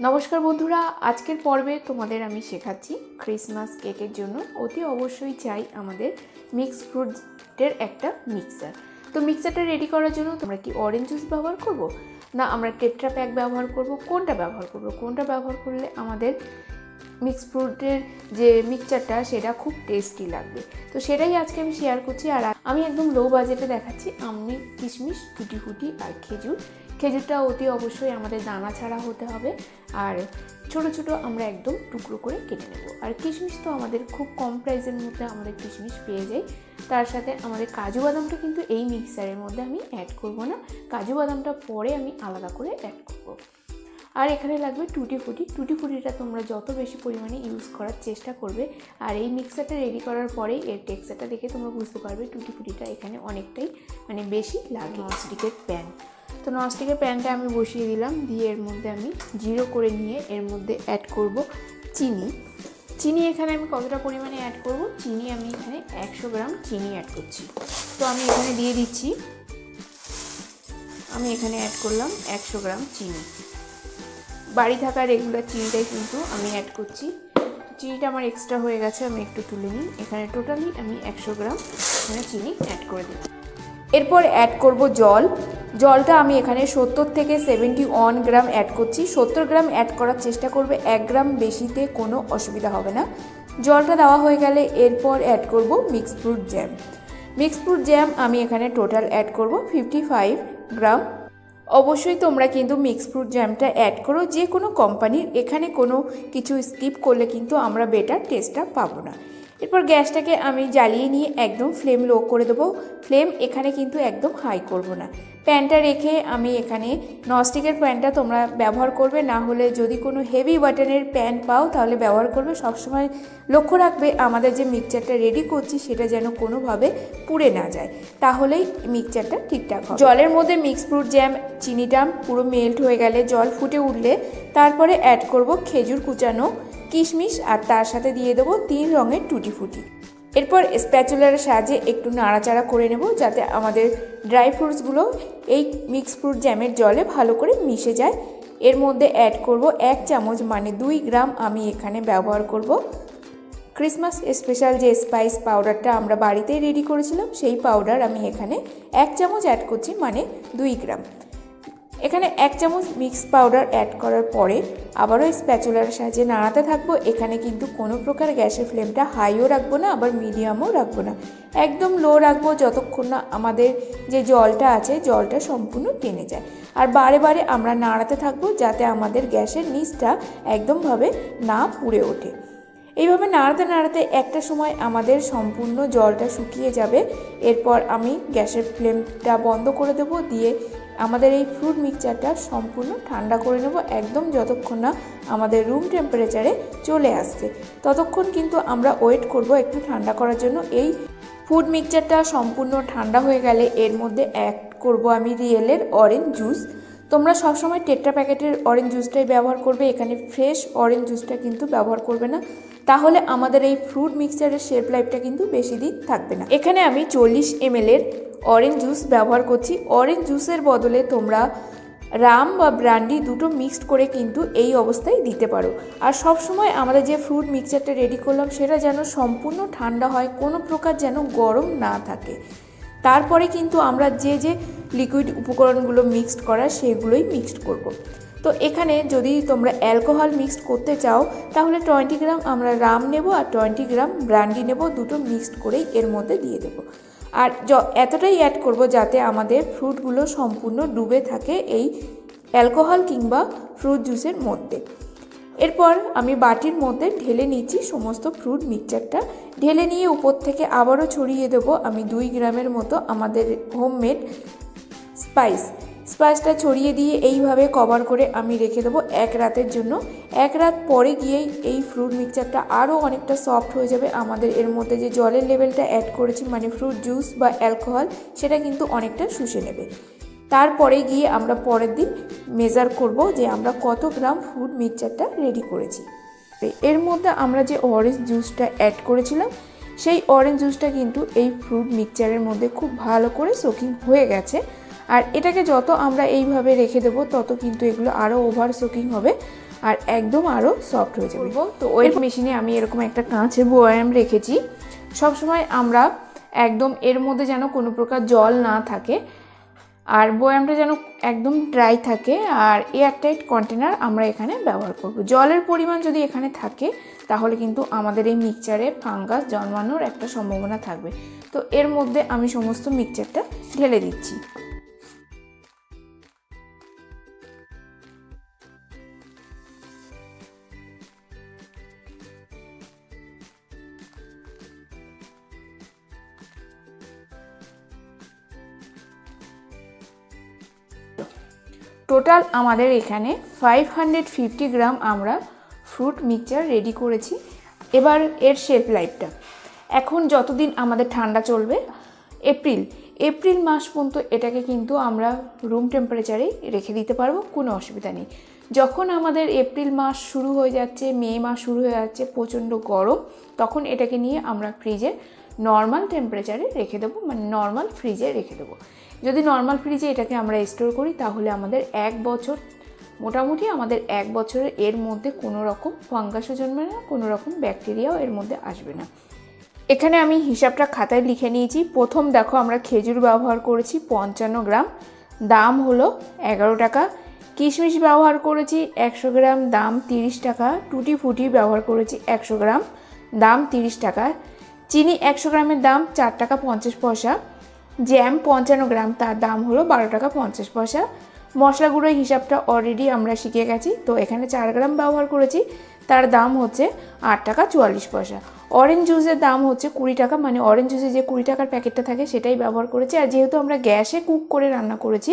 নমস্কার বন্ধুরা, আজকের পর্বে তোমাদের আমি শেখাচ্ছি ক্রিসমাস কেকের জন্য অতি অবশ্যই চাই আমাদের মিক্স ফ্রুটের একটা মিক্সার। তো মিক্সারটা রেডি করার জন্য তোমরা কি অরেঞ্জ জুস ব্যবহার করব, না আমরা টেট্রা প্যাক ব্যবহার করব, কোনটা ব্যবহার করলে আমাদের মিক্স ফ্রুটের যে মিক্সচারটা সেটা খুব টেস্টি লাগবে। তো সেটাই আজকে আমি শেয়ার করছি। আর আমি একদম লো বাজেটে দেখাচ্ছি। আমি কিশমিশ, টুটি ফুটি আর খেজুরটা অতি অবশ্যই আমাদের দানা ছাড়া হতে হবে। আর ছোট ছোট আমরা একদম টুকরো করে কেটে নেব। আর কিশমিশ তো আমাদের খুব কম প্রাইসের মধ্যে আমাদের কিশমিশ পেয়ে যায়। তার সাথে আমাদের কাজু বাদামটা কিন্তু এই মিক্সারের মধ্যে আমি অ্যাড করব না, কাজু বাদামটা পরে আমি আলাদা করে অ্যাড করব। আর এখানে লাগবে টুটি ফুটিটা তোমরা যত বেশি পরিমাণে ইউজ করার চেষ্টা করবে। আর এই মিক্সারটা রেডি করার পরেই এর টেক্সচারটা দেখে তোমরা বুঝতে পারবে টুটি ফুটিটা এখানে অনেকটাই বেশি লাগে। ননস্টিকের প্যান, তো ননস্টিকের প্যানটা আমি বসিয়ে দিলাম, দিয়ে এর মধ্যে আমি জিরো করে নিয়ে এর মধ্যে অ্যাড করব চিনি। এখানে আমি কতটা পরিমাণে অ্যাড করব, চিনি আমি এখানে 100 গ্রাম চিনি অ্যাড করছি। তো আমি এখানে দিয়ে দিচ্ছি, আমি এখানে অ্যাড করলাম 100 গ্রাম চিনি। বাড়ি থাকা রেগুলার চিনিটাই কিন্তু আমি অ্যাড করছি। চিনিটা আমার এক্সট্রা হয়ে গেছে, আমি একটু তুলে নিই। এখানে টোটালি আমি 100 গ্রাম এখানে চিনি অ্যাড করে দিই। এরপর অ্যাড করব জলটা আমি এখানে 70 থেকে 71 গ্রাম অ্যাড করছি। 70 গ্রাম অ্যাড করার চেষ্টা করবে, 1 গ্রাম বেশিতে কোনো অসুবিধা হবে না। জলটা দেওয়া হয়ে গেলে এরপর অ্যাড করব মিক্সড ফ্রুট জ্যাম আমি এখানে টোটাল অ্যাড করব 55 গ্রাম। অবশ্যই তোমরা কিন্তু মিক্সড ফ্রুট জ্যামটা অ্যাড করো যে কোনো কোম্পানির, এখানে কোনো কিছু স্কিপ করলে কিন্তু আমরা বেটার টেস্টটা পাবো না। এরপর গ্যাসটাকে আমি জ্বালিয়ে নিয়ে একদম ফ্লেম লো করে দেবো। ফ্লেম এখানে কিন্তু একদম হাই করব না। প্যানটা রেখে আমি এখানে ননস্টিকের প্যানটা তোমরা ব্যবহার করবে, না হলে যদি কোনো হেভি বাটনের প্যান পাও তাহলে ব্যবহার করবে। সবসময় লক্ষ্য রাখবে আমাদের যে মিক্সচারটা রেডি করছি সেটা যেন কোনোভাবে পুড়ে না যায়, তাহলেই মিক্সচারটা ঠিকঠাক হবে। জলের মধ্যে মিক্সড ফ্রুট জ্যাম চিনিটা পুরো মেল্ট হয়ে গেলে, জল ফুটে উঠলে তারপরে অ্যাড করব খেজুর কুচানো, কিশমিশ আর তার সাথে দিয়ে দেবো 3 রঙের টুটি ফুটি। এরপর স্প্যাচুলার সাহায্যে একটু নাড়াচাড়া করে নেব যাতে আমাদের ড্রাই ফ্রুটসগুলো এই মিক্সড ফ্রুট জ্যামের জলে ভালো করে মিশে যায়। এর মধ্যে অ্যাড করব 1 চামচ 2 গ্রাম আমি এখানে ব্যবহার করব ক্রিসমাস স্পেশাল যে স্পাইস পাউডারটা আমরা বাড়িতেই রেডি করেছিলাম, সেই পাউডার আমি এখানে 1 চামচ অ্যাড করছি, 2 গ্রাম। এখানে 1 চামচ মিক্স পাউডার অ্যাড করার পরে আবারও স্প্যাচুলার সাহায্যে নাড়াতে থাকবো। এখানে কিন্তু কোনো প্রকার গ্যাসের ফ্লেমটা হাইও রাখবো না, আবার মিডিয়ামও রাখবো না, একদম লো রাখবো যতক্ষণ না আমাদের যে জলটা আছে জলটা সম্পূর্ণ টেনে যায়। আর বারে বারে আমরা নাড়াতে থাকবো যাতে আমাদের গ্যাসের নিচটা একদমভাবে না পুড়ে ওঠে। এইভাবে নাড়াতে একটা সময় আমাদের সম্পূর্ণ জলটা শুকিয়ে যাবে। এরপর আমি গ্যাসের ফ্লেমটা বন্ধ করে দেবো, দিয়ে আমাদের এই ফ্রুট মিক্সচারটা সম্পূর্ণ ঠান্ডা করে নেব, একদম যতক্ষণ না আমাদের রুম টেম্পারেচারে চলে আসছে ততক্ষণ কিন্তু আমরা ওয়েট করব একটু ঠান্ডা করার জন্য। এই ফ্রুট মিক্সচারটা সম্পূর্ণ ঠান্ডা হয়ে গেলে এর মধ্যে অ্যাড করব আমি রিয়েলের অরেঞ্জ জুস। তোমরা সবসময় টেট্রা প্যাকেটের অরেঞ্জ জুসটাই ব্যবহার করবে, এখানে ফ্রেশ অরেঞ্জ জুসটা কিন্তু ব্যবহার করবে না, তাহলে আমাদের এই ফ্রুট মিক্সচারের শেলফ লাইফটা কিন্তু বেশি দিন থাকবে না। এখানে আমি 40 ml অরেঞ্জ জুস ব্যবহার করছি। অরেঞ্জ জুসের বদলে তোমরা রাম বা ব্র্যান্ডি দুটো মিক্সড করে কিন্তু এই অবস্থায় দিতে পারো। আর সব সময় আমাদের যে ফ্রুট মিক্সচারটা রেডি করলাম সেটা যেন সম্পূর্ণ ঠান্ডা হয়, কোনো প্রকার যেন গরম না থাকে। তারপরে কিন্তু আমরা যে লিকুইড উপকরণগুলো মিক্সড করা সেগুলোই মিক্সড করব। তো এখানে যদি তোমরা অ্যালকোহল মিক্সড করতে চাও তাহলে 20 গ্রাম আমরা রাম নেব আর 20 গ্রাম ব্র্যান্ডি নেব, দুটো মিক্সড করেই এর মধ্যে দিয়ে দেবো। আর এতটাই অ্যাড করব যাতে আমাদের ফ্রুটগুলো সম্পূর্ণ ডুবে থাকে এই অ্যালকোহল কিংবা ফ্রুট জুসের মধ্যে। এরপর আমি বাটির মধ্যে ঢেলে নিচ্ছি সমস্ত ফ্রুট মিক্সচারটা। ঢেলে নিয়ে উপর থেকে আবারও ছড়িয়ে দেবো আমি 2 গ্রামের মতো আমাদের হোমমেড স্পাইসটা ছড়িয়ে দিয়ে এইভাবে কভার করে আমি রেখে দেবো 1 রাতের জন্য। 1 রাত পরে গিয়েই এই ফ্রুট মিক্সচারটা আরও অনেকটা সফট হয়ে যাবে। আমাদের এর মধ্যে যে জলের লেভেলটা অ্যাড করেছি ফ্রুট জুস বা অ্যালকোহল সেটা কিন্তু অনেকটা শুষে নেবে। তারপরে গিয়ে আমরা পরের দিন মেজার করব যে আমরা কত গ্রাম ফ্রুট মিক্সচারটা রেডি করেছি। এর মধ্যে আমরা যে অরেঞ্জ জুসটা অ্যাড করেছিলাম সেই অরেঞ্জ জুসটা কিন্তু এই ফ্রুট মিক্সচারের মধ্যে খুব ভালো করে সোকিং হয়ে গেছে। আর এটাকে যত আমরা এইভাবে রেখে দেবো তত কিন্তু এগুলো আরও ওভার সোকিং হবে। আর একদম আরও সফট হয়ে যাবে। তো ওই মেশিনে আমি এরকম একটা কাঁচের বয়াম রেখেছি। সবসময় আমরা একদম এর মধ্যে যেন কোনো প্রকার জল না থাকে, আর বয়ামটা যেন একদম ড্রাই থাকে, আর এয়ারটাইট কন্টেনার আমরা এখানে ব্যবহার করব। জলের পরিমাণ যদি এখানে থাকে তাহলে কিন্তু আমাদের এই মিক্সচারে ফাঙ্গাস জন্মানোর একটা সম্ভাবনা থাকবে। তো এর মধ্যে আমি সমস্ত মিক্সচারটা ঢেলে দিচ্ছি। টোটাল আমাদের এখানে 550 গ্রাম আমরা ফ্রুট মিক্সচার রেডি করেছি। এবার এর শেলফ লাইফটা, এখন যতদিন আমাদের ঠান্ডা চলবে, এপ্রিল মাস পর্যন্ত এটাকে কিন্তু আমরা রুম টেম্পারেচারেই রেখে দিতে পারবো, কোনো অসুবিধা নেই। যখন আমাদের এপ্রিল মাস শুরু হয়ে যাচ্ছে, মে মাস শুরু হয়ে যাচ্ছে, প্রচণ্ড গরম, তখন এটাকে নিয়ে আমরা ফ্রিজে নর্মাল টেম্পারেচারে রেখে দেবো, মানে নর্মাল ফ্রিজে রেখে দেবো। যদি নর্মাল ফ্রিজে এটাকে আমরা স্টোর করি তাহলে আমাদের 1 বছর, মোটামুটি আমাদের 1 বছরের এর মধ্যে কোনো রকম ফাঙ্গাসও জন্মে না, কোনো রকম ব্যাকটেরিয়াও এর মধ্যে আসবে না। এখানে আমি হিসাবটা খাতায় লিখে নিয়েছি। প্রথম দেখো আমরা খেজুর ব্যবহার করেছি 55 গ্রাম, দাম হলো 11 টাকা। কিশমিশ ব্যবহার করেছি 100 গ্রাম, দাম 30 টাকা। টুটি ফুটি ব্যবহার করেছি 100 গ্রাম, দাম 30 টাকা। চিনি 100 গ্রামের দাম 4 টাকা 50 পয়সা। জ্যাম 55 গ্রাম, তার দাম হলো 12 টাকা 50 পয়সা। মশলা গুঁড়োর হিসাবটা অলরেডি আমরা শিখে গেছি, তো এখানে 4 গ্রাম ব্যবহার করেছি, তার দাম হচ্ছে 8 টাকা 44 পয়সা। অরেঞ্জ জুসের দাম হচ্ছে 20 টাকা, মানে অরেঞ্জ জুসে যে 20 টাকার প্যাকেটটা থাকে সেটাই ব্যবহার করেছি। আর যেহেতু আমরা গ্যাসে কুক করে রান্না করেছি,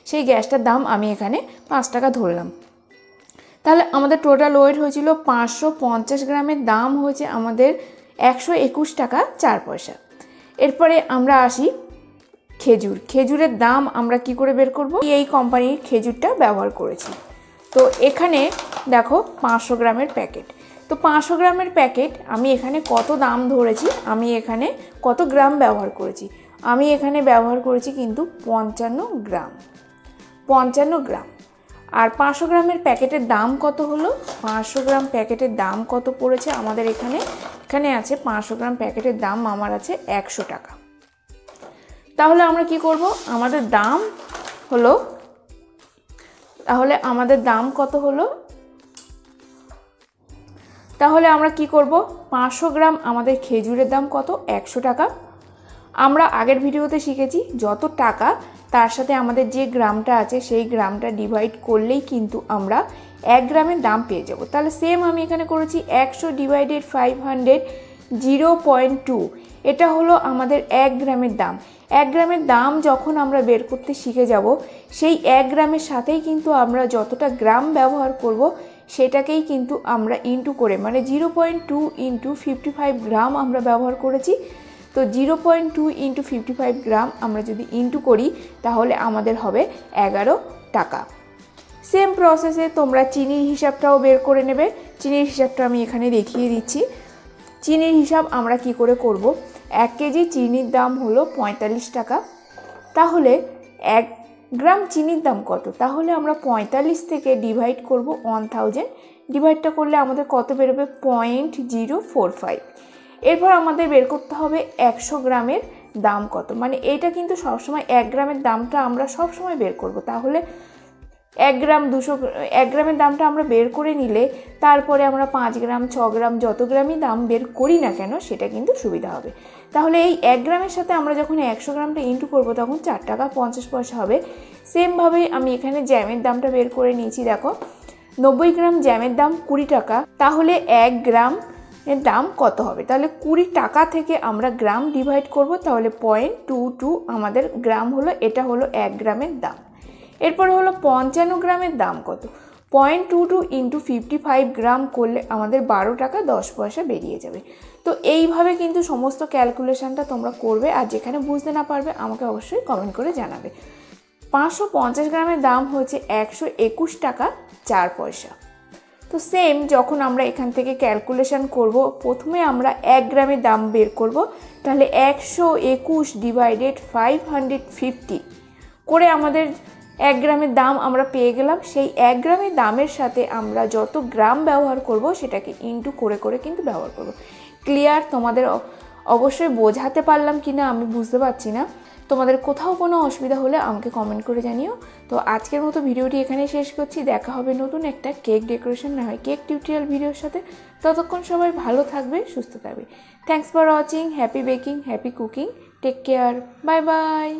সেই গ্যাসটার দাম আমি এখানে 5 টাকা ধরলাম। তাহলে আমাদের টোটাল ওয়েট হয়েছিল 550 গ্রামের, দাম হয়েছে আমাদের 121 টাকা 4 পয়সা। এরপরে আমরা আসি খেজুরের দাম আমরা কি করে বের করব? এই কোম্পানির খেজুরটা ব্যবহার করেছি। তো এখানে দেখো 500 গ্রামের প্যাকেট, তো 500 গ্রামের প্যাকেট আমি এখানে কত দাম ধরেছি, আমি এখানে কত গ্রাম ব্যবহার করেছি, আমি এখানে ব্যবহার করেছি কিন্তু 55 গ্রাম। আর 500 গ্রামের প্যাকেটের দাম কত হলো? 500 গ্রাম প্যাকেটের দাম কত পড়েছে আমাদের এখানে আছে 500 গ্রাম প্যাকেটের দাম আমার আছে 100 টাকা। তাহলে আমরা কি করব? আমাদের দাম হলো, তাহলে আমাদের দাম কত হলো? তাহলে আমরা কি করব? 500 গ্রাম আমাদের খেজুরের দাম কত? 100 টাকা। আমরা আগের ভিডিওতে শিখেছি যত টাকা তার সাথে আমাদের যে গ্রামটা আছে সেই গ্রামটা ডিভাইড করলেই কিন্তু আমরা 1 গ্রামের দাম পেয়ে যাব। তাহলে সেম আমি এখানে করেছি 100 ডিভাইডেড 500 0.2, এটা হলো আমাদের 1 গ্রামের দাম। 1 গ্রামের দাম যখন আমরা বের করতে শিখে যাব, সেই 1 গ্রামের সাথেই কিন্তু আমরা যতটা গ্রাম ব্যবহার করব সেটাকেই কিন্তু আমরা ইন্টু করে, মানে 0.2 ইন্টু 55 গ্রাম আমরা ব্যবহার করেছি। তো 0.2 ইন্টু 55 গ্রাম আমরা যদি ইন্টু করি তাহলে আমাদের হবে 11 টাকা। সেম প্রসেসে তোমরা চিনির হিসাবটাও বের করে নেবে। চিনির হিসাবটা আমি এখানে দেখিয়ে দিচ্ছি। চিনির হিসাব আমরা কি করে করব? 1 কেজি চিনির দাম হলো 45 টাকা। তাহলে 1 গ্রাম চিনির দাম কত? তাহলে আমরা 45 থেকে ডিভাইড করব 1000, ডিভাইডটা করলে আমাদের কত বেরোবে? 0.045। এরপর আমাদের বের করতে হবে 100 গ্রামের দাম কত, মানে এটা কিন্তু সবসময় 1 গ্রামের দামটা আমরা সবসময় বের করব। তাহলে 1 গ্রামের দামটা আমরা বের করে নিলে তারপরে আমরা 5 গ্রাম 6 গ্রাম যত গ্রামই দাম বের করি না কেন সেটা কিন্তু সুবিধা হবে। তাহলে এই 1 গ্রামের সাথে আমরা যখন 100 গ্রামটা ইন্টু করবো তখন 4 টাকা 50 পয়সা হবে। সেমভাবেই আমি এখানে জ্যামের দামটা বের করে নিয়েছি। দেখো 90 গ্রাম জ্যামের দাম 20 টাকা। তাহলে 1 গ্রাম এর দাম কত হবে? তাহলে 20 টাকা থেকে আমরা গ্রাম ডিভাইড করব, তাহলে 0.22 আমাদের গ্রাম হলো, এটা হলো 1 গ্রামের দাম। এরপরে হলো 55 গ্রামের দাম কত? 0.22 ইন্টু 55 গ্রাম করলে আমাদের 12 টাকা 10 পয়সা বেরিয়ে যাবে। তো এইভাবে কিন্তু সমস্ত ক্যালকুলেশনটা তোমরা করবে, আর যেখানে বুঝতে না পারবে আমাকে অবশ্যই কমেন্ট করে জানাবে। 550 গ্রামের দাম হচ্ছে 121 টাকা 4 পয়সা। তো সেম যখন আমরা এখান থেকে ক্যালকুলেশন করব, প্রথমে আমরা 1 গ্রামের দাম বের করব। তাহলে 121 ডিভাইডেড 550 করে আমাদের 1 গ্রামের দাম আমরা পেয়ে গেলাম। সেই 1 গ্রামের দামের সাথে আমরা যত গ্রাম ব্যবহার করব সেটাকে ইনটু করে করে কিন্তু ব্যবহার করব। ক্লিয়ার? তোমাদের অবশ্যই বোঝাতে পারলাম কি না আমি বুঝতে পারছি না। তোমাদের কোথাও কোনো অসুবিধা হলে আমাকে কমেন্ট করে জানিও। তো আজকের মতো ভিডিওটি এখানেই শেষ করছি। দেখা হবে নতুন একটা কেক ডেকোরেশন না হয় কেক টিউটোরিয়াল ভিডিওর সাথে। ততক্ষণ সবাই ভালো থাকবে, সুস্থ থাকবে। Thanks for watching. Happy baking, happy cooking. Take care. Bye by.